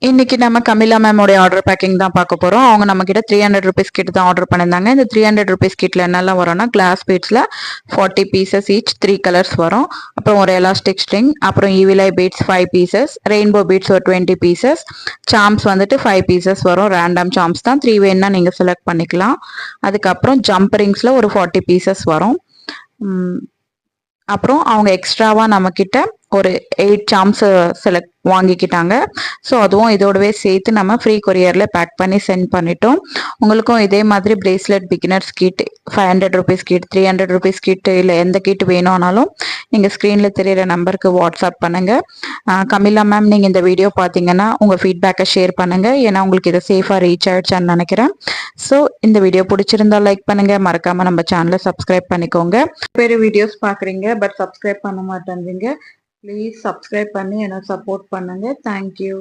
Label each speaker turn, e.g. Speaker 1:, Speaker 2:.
Speaker 1: இன்னைக்கு நம்ம Camilla மேமோடைய order packing தான் பார்க்க போகிறோம். அவங்க நம்ம கிட்ட 300 ருபீஸ் கிட்ட தான் ஆர்டர் பண்ணியிருந்தாங்க. இந்த 300 ருபீஸ் கிட்ல என்னெல்லாம் வரும்னா கிளாஸ் பீட்ஸில் 40 பீசஸ் ஈச் 3 கலர்ஸ் வரும். அப்புறம் ஒரு எலாஸ்டிக் ஸ்ட்ரிங், அப்புறம் ஈவிலை பீட்ஸ் 5 பீசஸ், ரெயின்போ பீட்ஸ் ஒரு 20 பீசஸ், சாம்ஸ் வந்துட்டு 5 பீசஸ் வரும். ரேண்டம் சாம்ஸ் தான், 3 வேணுன்னா நீங்கள் செலக்ட் பண்ணிக்கலாம். அதுக்கப்புறம் ஜம்ப் ரிங்ஸில் ஒரு 40 பீசஸ் வரும். அப்புறம் அவங்க எக்ஸ்ட்ராவாக நம்மக்கிட்ட ஒரு 8 சாம்ஸ் செலக்ட் வாங்கிக்கிட்டாங்க. ஸோ அதுவும் இதோடவே சேர்த்து நம்ம ஃப்ரீ கொரியரில் பேக் பண்ணி சென்ட் பண்ணிட்டோம். உங்களுக்கும் இதே மாதிரி bracelet beginners kit 500 rupees kit, 300 rupees kit, இல்லை எந்த கிட் வேணும்னாலும் நீங்கள் ஸ்க்ரீனில் தெரியிற நம்பருக்கு வாட்ஸ்அப் பண்ணுங்கள். கமிலா மேம், நீங்கள் இந்த வீடியோ பார்த்தீங்கன்னா உங்கள் ஃபீட்பேக்கை ஷேர் பண்ணுங்கள். ஏன்னா உங்களுக்கு இதை சேஃபாக ரீச் ஆகிடுச்சான்னு நினைக்கிறேன். ஸோ இந்த வீடியோ பிடிச்சிருந்தா லைக் பண்ணுங்கள், மறக்காமல் நம்ம சேனலை சப்ஸ்கிரைப் பண்ணிக்கோங்க. வேறு வீடியோஸ் பார்க்குறீங்க பட் சப்ஸ்கிரைப் பண்ண மாட்டேன்றீங்க. ப்ளீஸ் சப்ஸ்கிரைப் பண்ணி என்ன சப்போர்ட் பண்ணுங்கள். தேங்க்யூ.